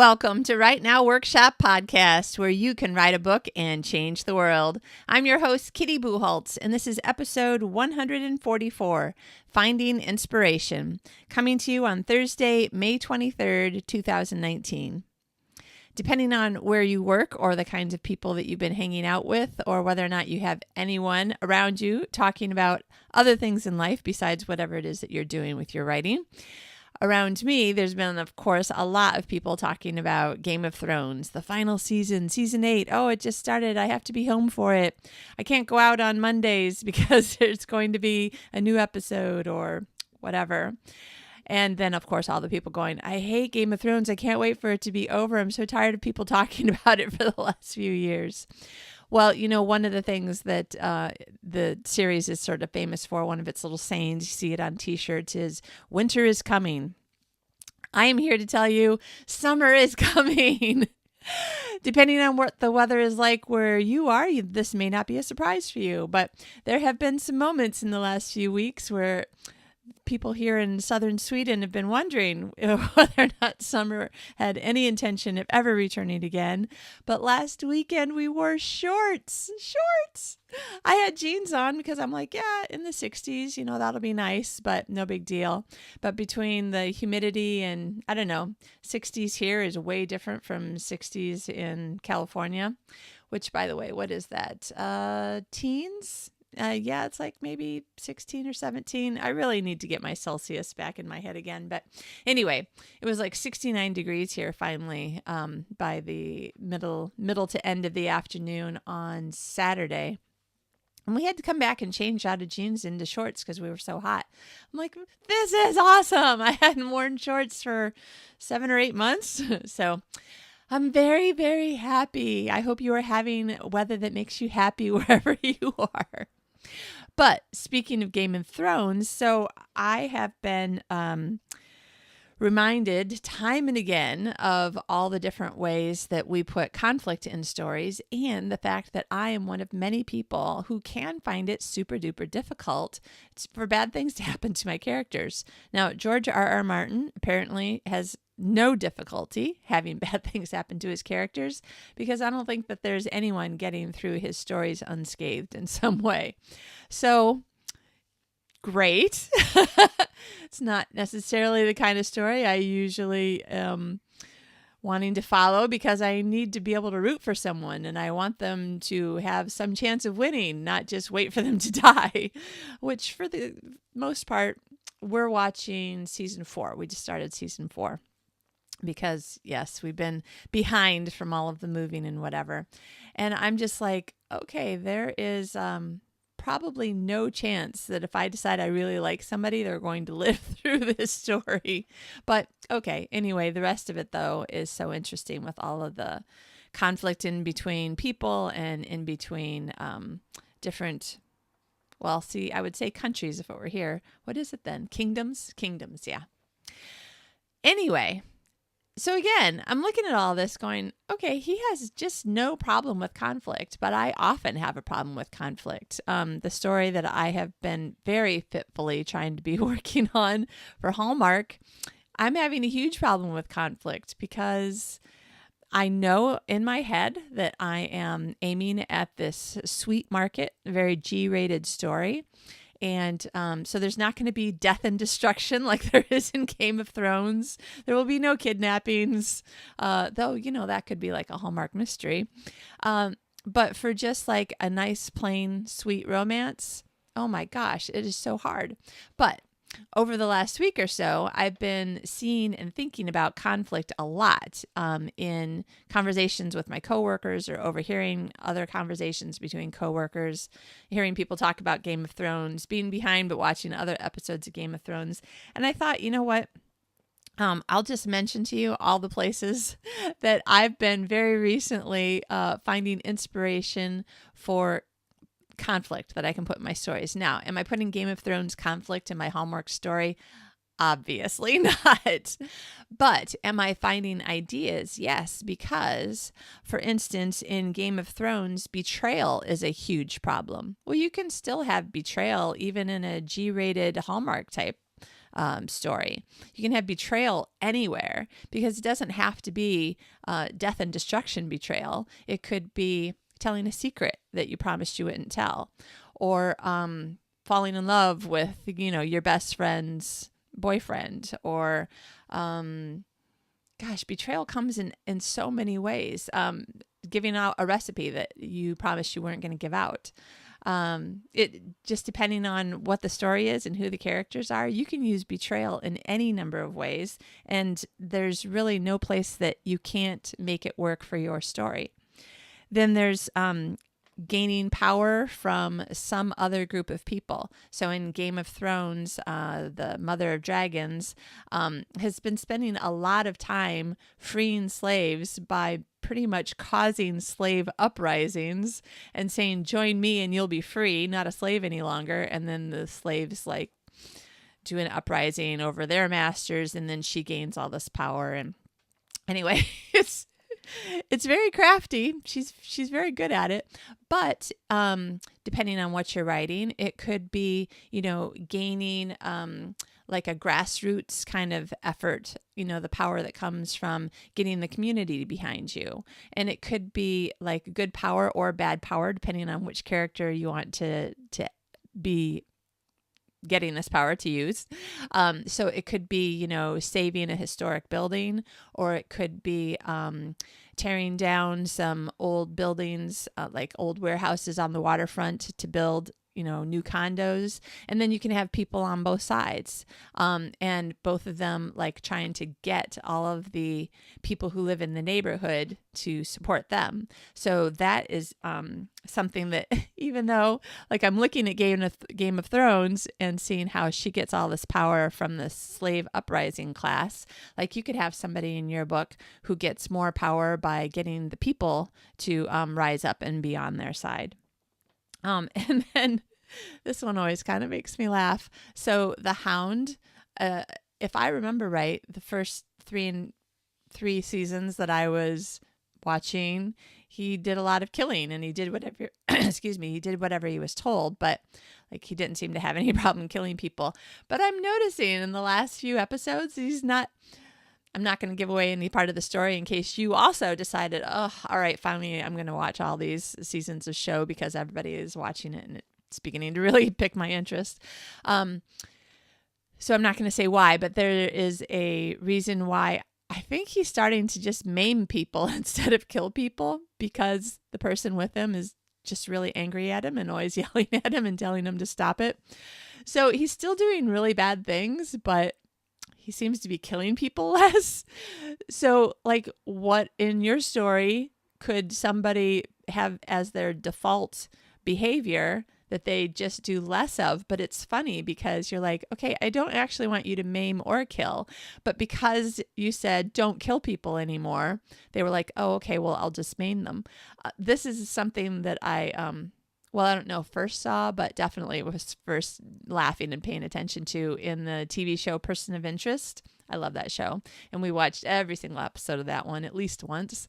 Welcome to Write Now Workshop Podcast, where you can write a book and change the world. I'm your host, Kitty Bucholtz, and this is episode 144, Finding Inspiration, coming to you on Thursday, May 23rd, 2019. Depending on where you work or the kinds of people that you've been hanging out with, or whether or not you have anyone around you talking about other things in life besides whatever it is that you're doing with your writing. Around me, there's been, of course, a lot of people talking about Game of Thrones, the final season, season 8. Oh, it just started. I have to be home for it. I can't go out on Mondays because there's going to be a new episode or whatever. And then, of course, all the people going, I hate Game of Thrones. I can't wait for it to be over. I'm so tired of people talking about it for the last few years. Well, you know, one of the things that the series is sort of famous for, one of its little sayings, you see it on t-shirts, is winter is coming. I am here to tell you summer is coming. Depending on what the weather is like where you are, this may not be a surprise for you, but there have been some moments in the last few weeks where people here in southern Sweden have been wondering whether or not summer had any intention of ever returning again. But last weekend we wore shorts. I had jeans on because I'm like, yeah, in the 60s, you know, that'll be nice, but no big deal. But between the humidity and, I don't know, 60s here is way different from 60s in California, which, by the way, what is that? Teens? Yeah, it's like maybe 16 or 17. I really need to get my Celsius back in my head again. But anyway, it was like 69 degrees here finally by the middle to end of the afternoon on Saturday. And we had to come back and change out of jeans into shorts because we were so hot. I'm like, this is awesome. I hadn't worn shorts for 7 or 8 months. So I'm very, very happy. I hope you are having weather that makes you happy wherever you are. But speaking of Game of Thrones, so I have been reminded time and again of all the different ways that we put conflict in stories, and the fact that I am one of many people who can find it super duper difficult for bad things to happen to my characters. Now, George R.R. Martin apparently has no difficulty having bad things happen to his characters, because I don't think that there's anyone getting through his stories unscathed in some way. So great. It's not necessarily the kind of story I usually am wanting to follow, because I need to be able to root for someone and I want them to have some chance of winning, not just wait for them to die, which for the most part, we're watching season 4. We just started season 4. Because, yes, we've been behind from all of the moving and whatever. And I'm just like, okay, there is probably no chance that if I decide I really like somebody, they're going to live through this story. But, okay, anyway, the rest of it, though, is so interesting with all of the conflict in between people and in between different, well, see, I would say countries if it were here. What is it then? Kingdoms? Kingdoms, yeah. Anyway. So again, I'm looking at all this going, okay, he has just no problem with conflict, but I often have a problem with conflict. The story that I have been very fitfully trying to be working on for Hallmark, I'm having a huge problem with conflict because I know in my head that I am aiming at this sweet market, very G-rated story. And so there's not going to be death and destruction like there is in Game of Thrones. There will be no kidnappings, though, you know, that could be like a Hallmark mystery. But for just like a nice, plain, sweet romance, oh my gosh, it is so hard. But over the last week or so, I've been seeing and thinking about conflict a lot in conversations with my coworkers, or overhearing other conversations between coworkers, hearing people talk about Game of Thrones, being behind but watching other episodes of Game of Thrones. And I thought, you know what? I'll just mention to you all the places that I've been very recently finding inspiration for conflict that I can put in my stories. Now, am I putting Game of Thrones conflict in my Hallmark story? Obviously not. But am I finding ideas? Yes, because, for instance, in Game of Thrones, betrayal is a huge problem. Well, you can still have betrayal even in a G-rated Hallmark type story. You can have betrayal anywhere, because it doesn't have to be death and destruction betrayal. It could be telling a secret that you promised you wouldn't tell, or falling in love with, your best friend's boyfriend, or betrayal comes in so many ways. Giving out a recipe that you promised you weren't going to give out. It just, depending on what the story is and who the characters are, you can use betrayal in any number of ways, and there's really no place that you can't make it work for your story. Then there's gaining power from some other group of people. So in Game of Thrones, the Mother of Dragons has been spending a lot of time freeing slaves by pretty much causing slave uprisings and saying, join me and you'll be free, not a slave any longer. And then the slaves do an uprising over their masters, and then she gains all this power. And anyway, it's very crafty. She's very good at it. But depending on what you're writing, it could be, gaining like a grassroots kind of effort, the power that comes from getting the community behind you. And it could be like good power or bad power, depending on which character you want to be getting this power to use. So it could be, saving a historic building, or it could be tearing down some old buildings, like old warehouses on the waterfront to build, new condos. And then you can have people on both sides, and both of them trying to get all of the people who live in the neighborhood to support them. So that is something that, even though I'm looking at Game of Thrones and seeing how she gets all this power from the slave uprising class, you could have somebody in your book who gets more power by getting the people to rise up and be on their side. And then this one always kind of makes me laugh. So the Hound, if I remember right, the first three seasons that I was watching, he did a lot of killing, and he did whatever, he did whatever he was told, but he didn't seem to have any problem killing people. But I'm noticing in the last few episodes, I'm not going to give away any part of the story in case you also decided, oh, all right, finally I'm going to watch all these seasons of show because everybody is watching it and it's beginning to really pick my interest. So I'm not going to say why, but there is a reason why I think he's starting to just maim people instead of kill people, because the person with him is just really angry at him and always yelling at him and telling him to stop it. So he's still doing really bad things, but he seems to be killing people less. So what in your story could somebody have as their default behavior that they just do less of? But it's funny because you're okay, I don't actually want you to maim or kill, but because you said don't kill people anymore, they were oh, okay, well, I'll just maim them. This is something that I don't know, first saw, but definitely was first laughing and paying attention to in the TV show Person of Interest. I love that show. And we watched every single episode of that one at least once.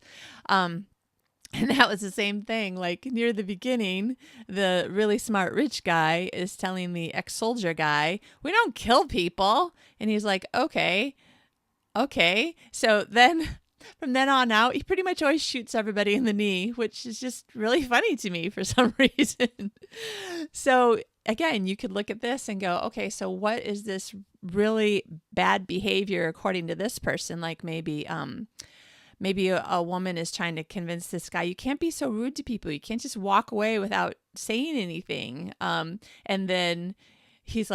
And that was the same thing. Near the beginning, the really smart rich guy is telling the ex-soldier guy, we don't kill people. And he's okay. So then from then on out, he pretty much always shoots everybody in the knee, which is just really funny to me for some reason. So again, you could look at this and go, okay, so what is this really bad behavior according to this person? Maybe a woman is trying to convince this guy, you can't be so rude to people. You can't just walk away without saying anything. And then he's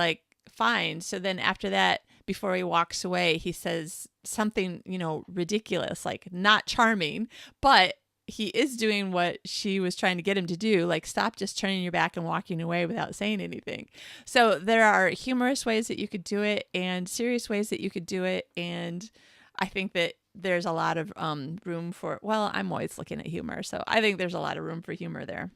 fine. So then after that, before he walks away, he says something, ridiculous, not charming, but he is doing what she was trying to get him to do, stop just turning your back and walking away without saying anything. So there are humorous ways that you could do it and serious ways that you could do it. And I think that there's a lot of room for, I'm always looking at humor. So I think there's a lot of room for humor there.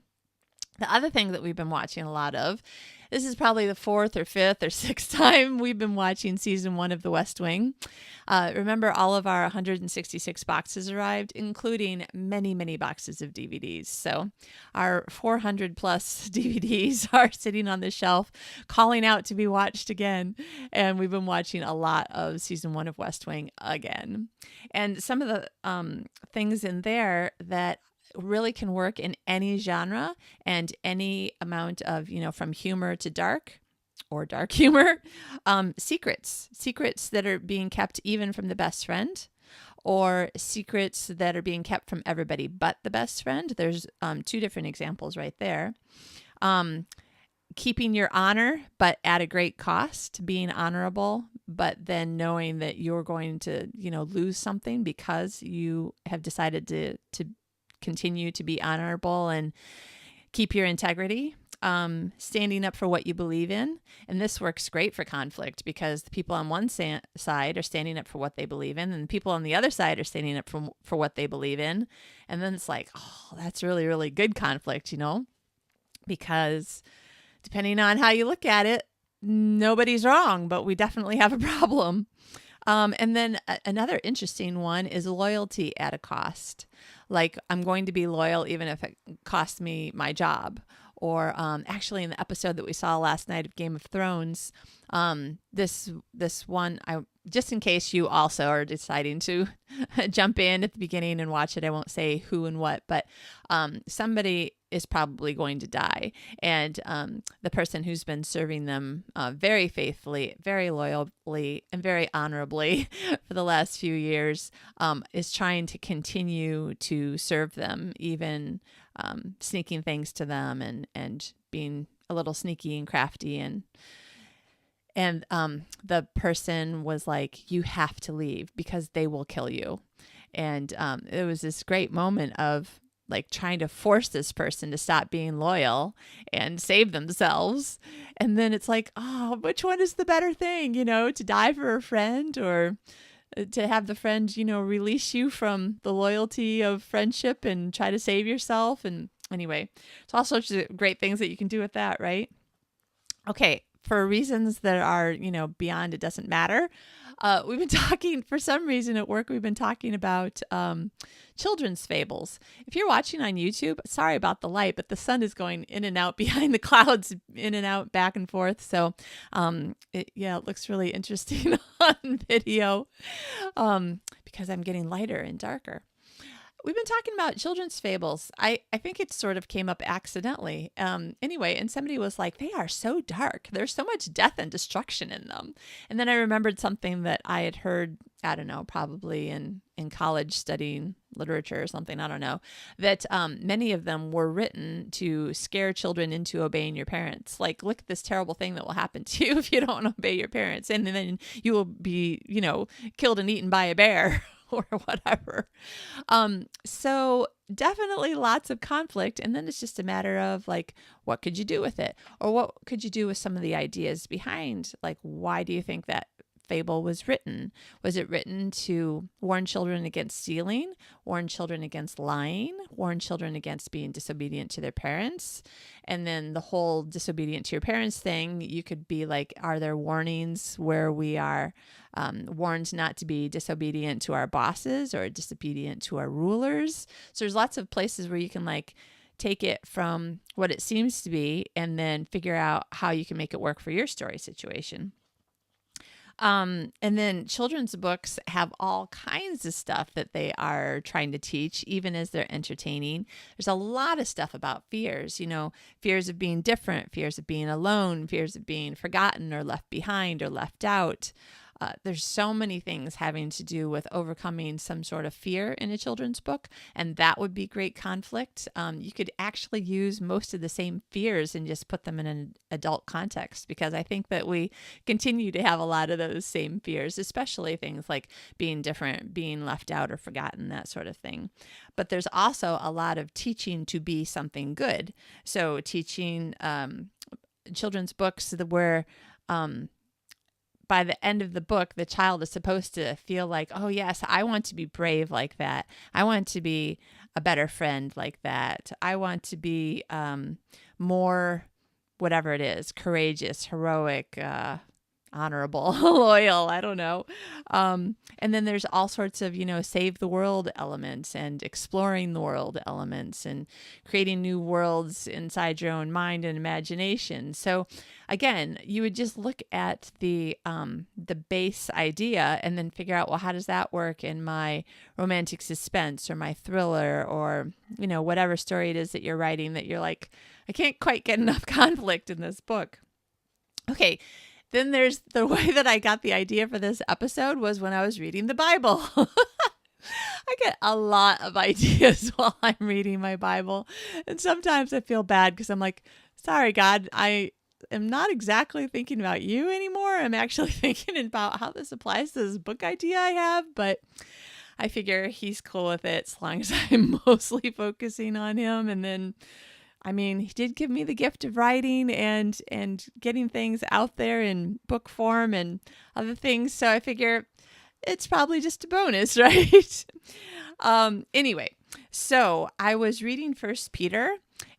The other thing that we've been watching a lot of This is probably the fourth or fifth or sixth time we've been watching season 1 of The West Wing. Remember, all of our 166 boxes arrived, including many, many boxes of DVDs. So our 400 plus DVDs are sitting on the shelf, calling out to be watched again. And we've been watching a lot of season 1 of West Wing again. And some of the things in there that really can work in any genre and any amount of, from humor to dark or dark humor, secrets that are being kept even from the best friend, or secrets that are being kept from everybody but the best friend. There's 2 different examples right there. Keeping your honor, but at a great cost, being honorable, but then knowing that you're going to, lose something because you have decided to continue to be honorable and keep your integrity. Standing up for what you believe in. And this works great for conflict because the people on one side are standing up for what they believe in, and the people on the other side are standing up for what they believe in. And then it's like, oh, that's really, really good conflict, because depending on how you look at it, nobody's wrong, but we definitely have a problem. And then another interesting one is loyalty at a cost. Like, I'm going to be loyal even if it costs me my job. Or actually, in the episode that we saw last night of Game of Thrones, this one, just in case you also are deciding to jump in at the beginning and watch it, I won't say who and what, but somebody is probably going to die. And the person who's been serving them very faithfully, very loyally, and very honorably for the last few years is trying to continue to serve them, even sneaking things to them and being a little sneaky and crafty. And the person was like, you have to leave because they will kill you. And it was this great moment of like trying to force this person to stop being loyal and save themselves. And then it's like, oh, which one is the better thing, to die for a friend or to have the friend, release you from the loyalty of friendship and try to save yourself. And anyway, it's all sorts of great things that you can do with that, right? Okay. For reasons that are, beyond it doesn't matter. We've been talking, for some reason at work, we've been talking about children's fables. If you're watching on YouTube, sorry about the light, but the sun is going in and out behind the clouds, in and out, back and forth. So it looks really interesting on video because I'm getting lighter and darker. We've been talking about children's fables. I think it sort of came up accidentally. Anyway, and somebody was like, they are so dark. There's so much death and destruction in them. And then I remembered something that I had heard, I don't know, probably in college studying literature or something, I don't know, that many of them were written to scare children into obeying your parents. Like, look at this terrible thing that will happen to you if you don't obey your parents. And then you will be, killed and eaten by a bear. Or whatever. So definitely lots of conflict. And then it's just a matter of like, what could you do with it? Or what could you do with some of the ideas behind? Like, why do you think that fable was written? Was it written to warn children against stealing, warn children against lying, warn children against being disobedient to their parents? And then the whole disobedient to your parents thing, you could be like, are there warnings where we are warned not to be disobedient to our bosses or disobedient to our rulers? So there's lots of places where you can like take it from what it seems to be and then figure out how you can make it work for your story situation. And then children's books have all kinds of stuff that they are trying to teach, even as they're entertaining. There's a lot of stuff about fears, fears of being different, fears of being alone, fears of being forgotten or left behind or left out. There's so many things having to do with overcoming some sort of fear in a children's book, and that would be great conflict. You could actually use most of the same fears and just put them in an adult context, because I think that we continue to have a lot of those same fears, especially things like being different, being left out or forgotten, that sort of thing. But there's also a lot of teaching to be something good. So teaching children's books where by the end of the book, the child is supposed to feel like, oh, yes, I want to be brave like that. I want to be a better friend like that. I want to be more whatever it is, courageous, heroic, honorable, loyal, I don't know. And then there's all sorts of, save the world elements and exploring the world elements and creating new worlds inside your own mind and imagination. So again, you would just look at the base idea and then figure out, well, how does that work in my romantic suspense or my thriller or, whatever story it is that you're writing that you're like, I can't quite get enough conflict in this book. Okay. Then there's the way that I got the idea for this episode was when I was reading the Bible. I get a lot of ideas while I'm reading my Bible. And sometimes I feel bad because I'm like, sorry, God, I am not exactly thinking about you anymore. I'm actually thinking about how this applies to this book idea I have. But I figure he's cool with it as long as I'm mostly focusing on him. And then he did give me the gift of writing and getting things out there in book form and other things. So I figure it's probably just a bonus, right? Anyway, so I was reading First Peter,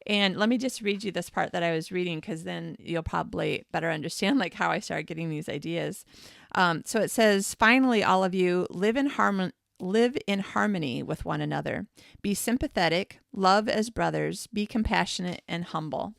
and let me just read you this part that I was reading because then you'll probably better understand like how I started getting these ideas. So it says, finally, all of you live in harmony with one another. Be sympathetic, love as brothers, be compassionate and humble.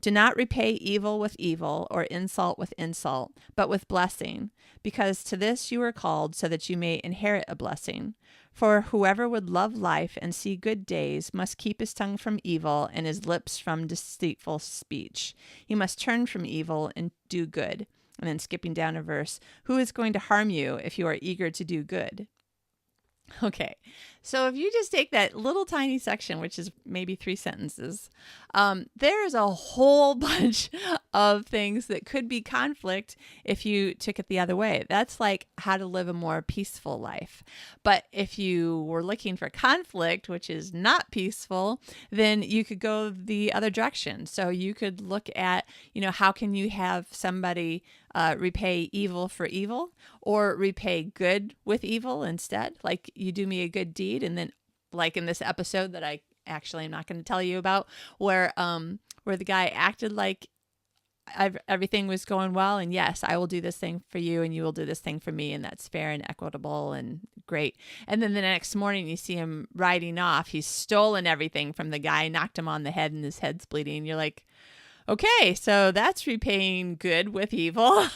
Do not repay evil with evil or insult with insult, but with blessing, because to this you are called so that you may inherit a blessing. For whoever would love life and see good days must keep his tongue from evil and his lips from deceitful speech. He must turn from evil and do good. And then skipping down a verse, who is going to harm you if you are eager to do good? Okay, so if you just take that little tiny section, which is maybe 3 sentences, there's a whole bunch of things that could be conflict if you took it the other way. That's like how to live a more peaceful life. But if you were looking for conflict, which is not peaceful, then you could go the other direction. So you could look at, how can you have somebody repay evil for evil or repay good with evil instead? Like you do me a good deed. And then like in this episode that I actually am not going to tell you about where the guy acted like everything was going well. And yes, I will do this thing for you and you will do this thing for me. And that's fair and equitable and great. And then the next morning you see him riding off. He's stolen everything from the guy, knocked him on the head and his head's bleeding. You're like, okay, so that's repaying good with evil.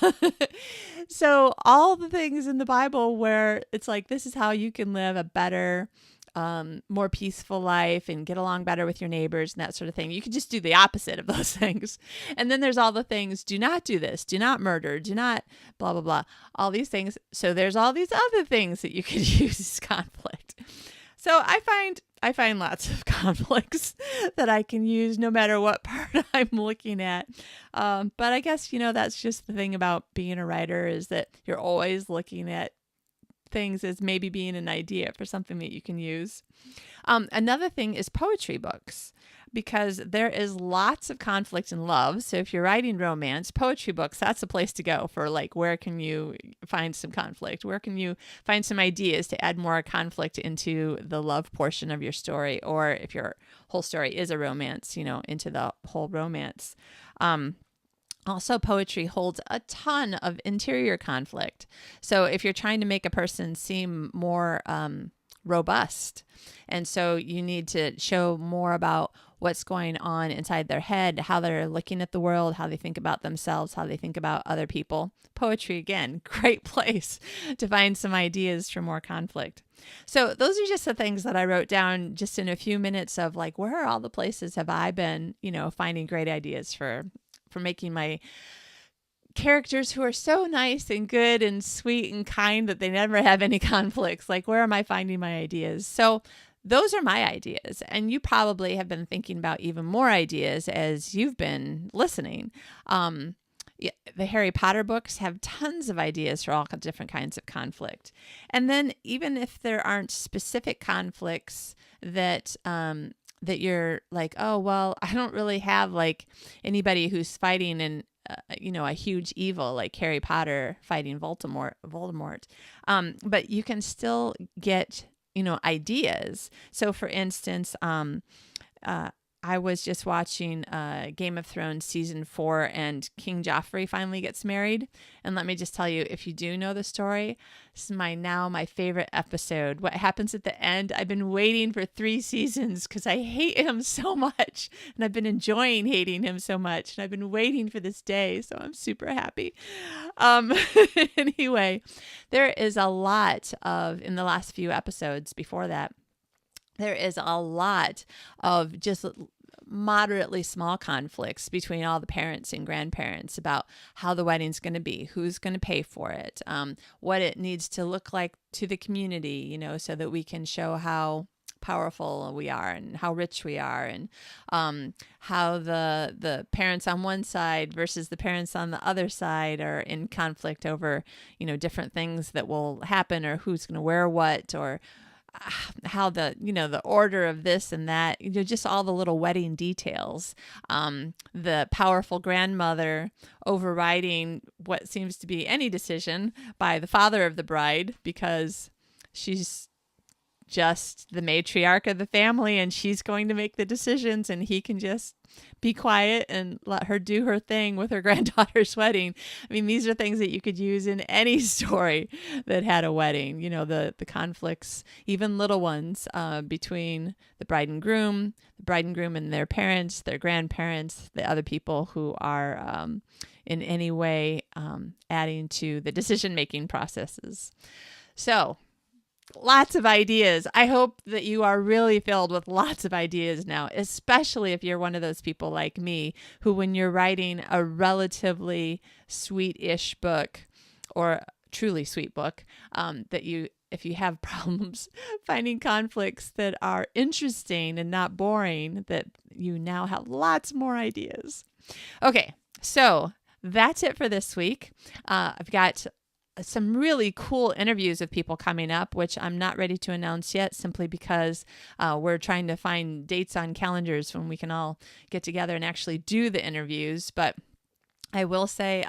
So all the things in the Bible where it's like, this is how you can live a better, more peaceful life and get along better with your neighbors and that sort of thing. You could just do the opposite of those things. And then there's all the things, do not do this, do not murder, do not blah, blah, blah, all these things. So there's all these other things that you could use as conflict. So I find lots of conflicts that I can use no matter what part I'm looking at. But I guess, that's just the thing about being a writer is that you're always looking at things as maybe being an idea for something that you can use. Another thing is poetry books, because there is lots of conflict in love. So if you're writing romance, poetry books, that's the place to go for like, where can you find some conflict? Where can you find some ideas to add more conflict into the love portion of your story? Or if your whole story is a romance, into the whole romance. Also, poetry holds a ton of interior conflict. So if you're trying to make a person seem more robust, and so you need to show more about what's going on inside their head, how they're looking at the world, how they think about themselves, how they think about other people. Poetry, again, great place to find some ideas for more conflict. So those are just the things that I wrote down just in a few minutes of like, where are all the places have I been, finding great ideas for making my characters who are so nice and good and sweet and kind that they never have any conflicts. Like, where am I finding my ideas? So those are my ideas. And you probably have been thinking about even more ideas as you've been listening. The Harry Potter books have tons of ideas for all different kinds of conflict. And then even if there aren't specific conflicts that you're like, oh, well, I don't really have like anybody who's fighting in, a huge evil like Harry Potter fighting Voldemort. But you can still get, ideas. So for instance, I was just watching Game of Thrones season 4, and King Joffrey finally gets married. And let me just tell you, if you do know the story, this is my favorite episode. What happens at the end? I've been waiting for 3 seasons because I hate him so much, and I've been enjoying hating him so much, and I've been waiting for this day, so I'm super happy. Anyway, there is a lot of, in the last few episodes before that, there is a lot of just moderately small conflicts between all the parents and grandparents about how the wedding's going to be, who's going to pay for it, what it needs to look like to the community, so that we can show how powerful we are and how rich we are, and how the parents on one side versus the parents on the other side are in conflict over, different things that will happen, or who's going to wear what, or how the order of this and that, just all the little wedding details. The powerful grandmother overriding what seems to be any decision by the father of the bride, because she's just the matriarch of the family and she's going to make the decisions, and he can just be quiet and let her do her thing with her granddaughter's wedding. I mean, these are things that you could use in any story that had a wedding, the conflicts, even little ones, between the bride and groom and their parents, their grandparents, the other people who are in any way adding to the decision-making processes. So, lots of ideas. I hope that you are really filled with lots of ideas now, especially if you're one of those people like me who, when you're writing a relatively sweet-ish book, or truly sweet book, if you have problems finding conflicts that are interesting and not boring, that you now have lots more ideas. Okay, so that's it for this week. I've got some really cool interviews of people coming up, which I'm not ready to announce yet, simply because we're trying to find dates on calendars when we can all get together and actually do the interviews. But I will say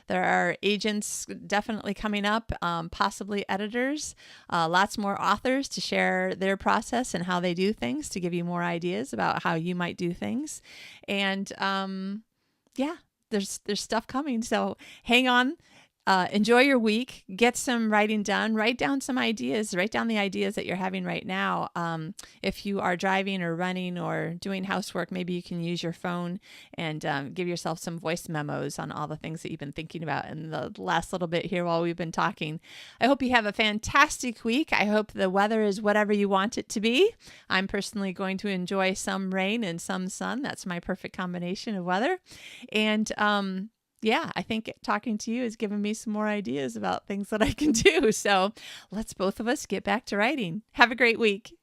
there are agents definitely coming up, possibly editors, lots more authors to share their process and how they do things, to give you more ideas about how you might do things. And there's stuff coming. So hang on. Enjoy your week, get some writing done, write down some ideas, write down the ideas that you're having right now. If you are driving or running or doing housework, maybe you can use your phone and give yourself some voice memos on all the things that you've been thinking about in the last little bit here while we've been talking. I hope you have a fantastic week. I hope the weather is whatever you want it to be. I'm personally going to enjoy some rain and some sun. That's my perfect combination of weather. And I think talking to you has given me some more ideas about things that I can do. So let's both of us get back to writing. Have a great week.